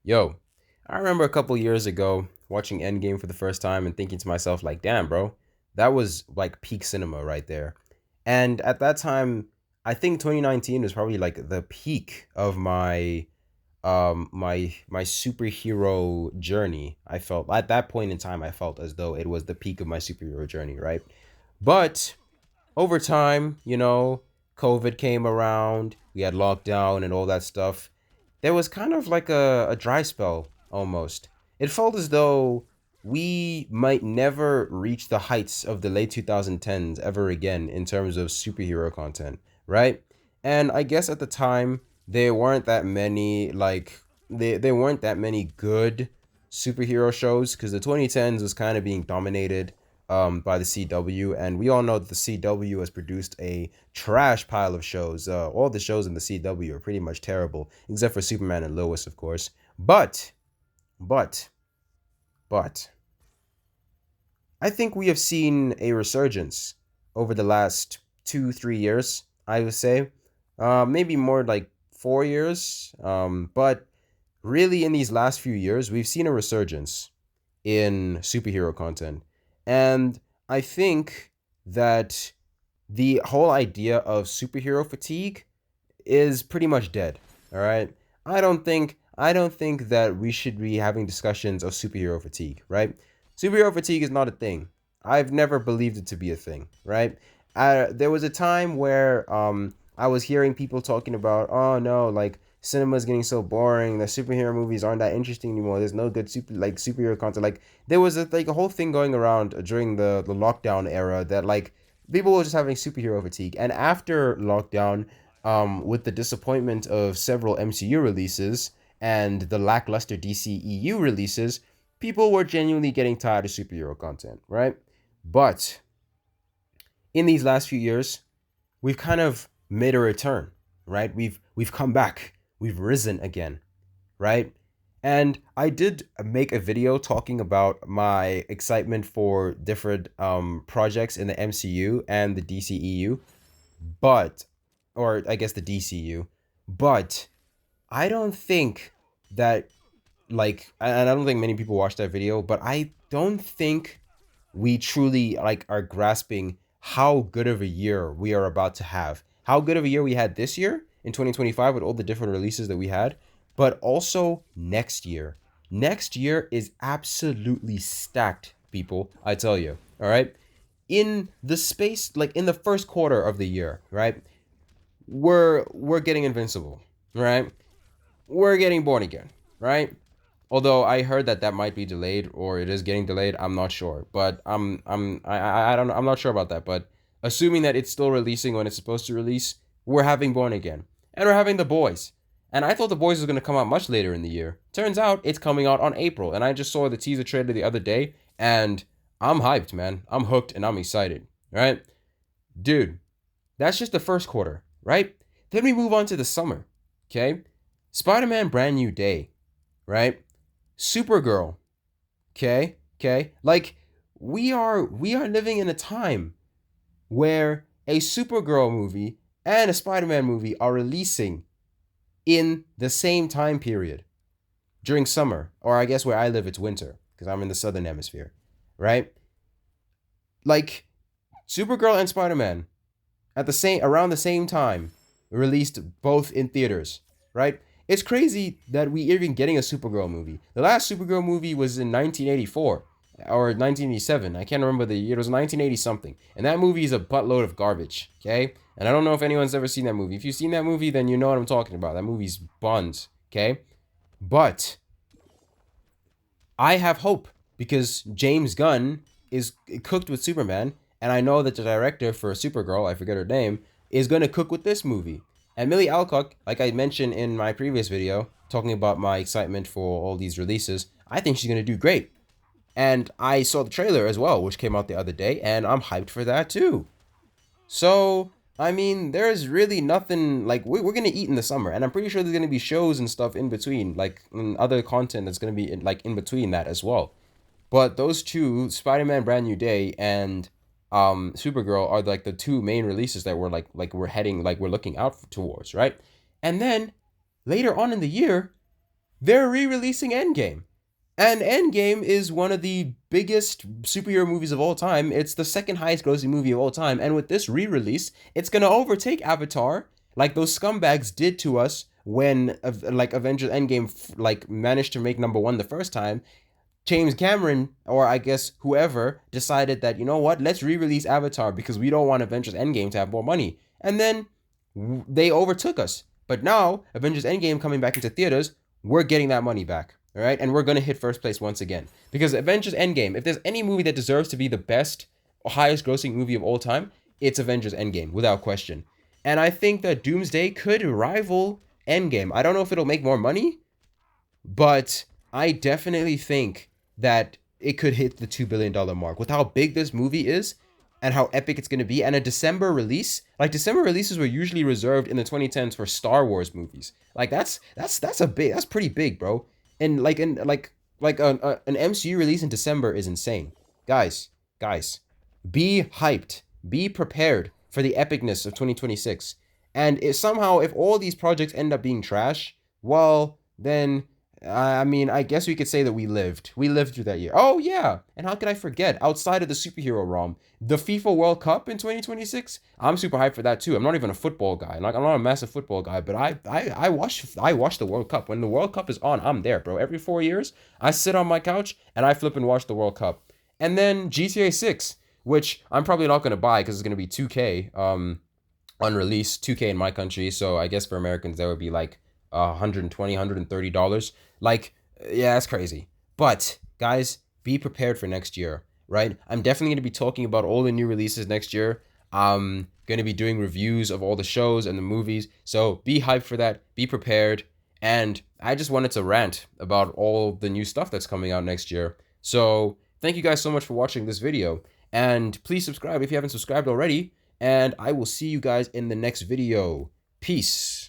Yo, I remember a couple years ago watching Endgame for the first time and thinking to myself, like, damn, bro, that was like peak cinema right there. And at that time, I think 2019 was probably like the peak of my superhero journey. I felt at that point in time I felt as though it was the peak of my superhero journey, right? But over time, COVID came around, we had lockdown and all that stuff. There was kind of like a dry spell almost. It felt as though we might never reach the heights of the late 2010s ever again in terms of superhero content, right? And I guess at the time, there weren't that many, there weren't that many good superhero shows because the 2010s was kind of being dominated by the CW, and we all know that the CW has produced a trash pile of shows. All the shows in the CW are pretty much terrible, except for Superman and Lois, of course. But, but, I think we have seen a resurgence over the last 2, 3 years. I would say, maybe more like 4 years. But really, in these last few years, we've seen a resurgence in superhero content. And I think that the whole idea of superhero fatigue is pretty much dead. All right. I don't think that we should be having discussions of superhero fatigue, right? Superhero fatigue is not a thing. I've never believed it to be a thing, right? There was a time where I was hearing people talking about, oh no, like cinema is getting so boring. The superhero movies aren't that interesting anymore. There's no good superhero content. Like there was a whole thing going around during the lockdown era that like people were just having superhero fatigue. And after lockdown, with the disappointment of several MCU releases and the lackluster DCEU releases, people were genuinely getting tired of superhero content, right? But in these last few years, we've kind of made a return, right? We've come back. We've risen again, right? And I did make a video talking about my excitement for different projects in the MCU and the DCEU, but or I guess the DCU, but I don't think that and I don't think many people watched that video, but I don't think we truly like are grasping how good of a year we are about to have. How good of a year we had this year in 2025 with all the different releases that we had, but also next year. Next year is absolutely stacked, people, I tell you. All right? In the space like in the first quarter of the year, right? We're getting Invincible, right? We're getting Born Again, right? Although I heard that that might be delayed or it is getting delayed, I'm not sure. But I don't know. I'm not sure about that. But assuming that it's still releasing when it's supposed to release, we're having Born Again, and we're having The Boys. And I thought The Boys was gonna come out much later in the year. Turns out it's coming out on April, and I just saw the teaser trailer the other day, and I'm hyped, man. I'm hooked, and I'm excited. Right, dude. That's just the first quarter, right? Then we move on to the summer. Okay, Spider-Man: Brand New Day, right? Supergirl. Okay. Like we are living in a time where a Supergirl movie and a Spider-Man movie are releasing in the same time period during summer, or I guess where I live it's winter because I'm in the southern hemisphere, right? Like Supergirl and Spider-Man at the same around the same time released both in theaters, right? It's crazy that we even getting a Supergirl movie. The last Supergirl movie was in 1984 or 1987. I can't remember the year. It was 1980 something. And that movie is a buttload of garbage, okay? And I don't know if anyone's ever seen that movie. If you've seen that movie, then you know what I'm talking about. That movie's buns, okay? But I have hope because James Gunn is cooked with Superman, and I know that the director for Supergirl, I forget her name, is going to cook with this movie. And Millie Alcock, like I mentioned in my previous video, talking about my excitement for all these releases, I think she's going to do great. And I saw the trailer as well, which came out the other day, and I'm hyped for that too. So, I mean, there's really nothing like we're gonna eat in the summer, and I'm pretty sure there's gonna be shows and stuff in between, like other content that's gonna be in between that as well. But those two, Spider-Man: Brand New Day and Supergirl, are like the two main releases that we're we're heading we're looking out towards, right? And then later on in the year, They're re-releasing Endgame. And Endgame is one of the biggest superhero movies of all time. It's the second highest grossing movie of all time. And with this re release, it's going to overtake Avatar, like those scumbags did to us when like Avengers Endgame like managed to make number one the first time. James Cameron, or I guess whoever, decided that, you know what, let's re release Avatar because we don't want Avengers Endgame to have more money. And then they overtook us. But now, Avengers Endgame coming back into theaters, we're getting that money back. All right. And we're going to hit first place once again. Because Avengers Endgame, if there's any movie that deserves to be the best, highest grossing movie of all time, it's Avengers Endgame, without question. And I think that Doomsday could rival Endgame. I don't know if it'll make more money, but I definitely think that it could hit the $2 billion mark with how big this movie is and how epic it's going to be. And a December release, like December releases were usually reserved in the 2010s for Star Wars movies. Like that's pretty big, bro. And an MCU release in December is insane. Guys, be hyped. Be prepared for the epicness of 2026. And if all these projects end up being trash, well, then I mean, I guess we could say that we lived. We lived through that year. Oh yeah, and how could I forget? Outside of the superhero realm, the FIFA World Cup in 2026. I'm super hyped for that too. I'm not even a football guy. Like I'm not a massive football guy, but I watch the World Cup. When the World Cup is on, I'm there, bro. Every 4 years, I sit on my couch and I flip and watch the World Cup. And then GTA 6, which I'm probably not gonna buy because it's gonna be 2K on release, 2K in my country. So I guess for Americans that would be like $120, $130. Like, yeah, that's crazy. But guys, be prepared for next year, right? I'm definitely going to be talking about all the new releases next year. I'm going to be doing reviews of all the shows and the movies. So be hyped for that. Be prepared. And I just wanted to rant about all the new stuff that's coming out next year. So thank you guys so much for watching this video. And please subscribe if you haven't subscribed already. And I will see you guys in the next video. Peace.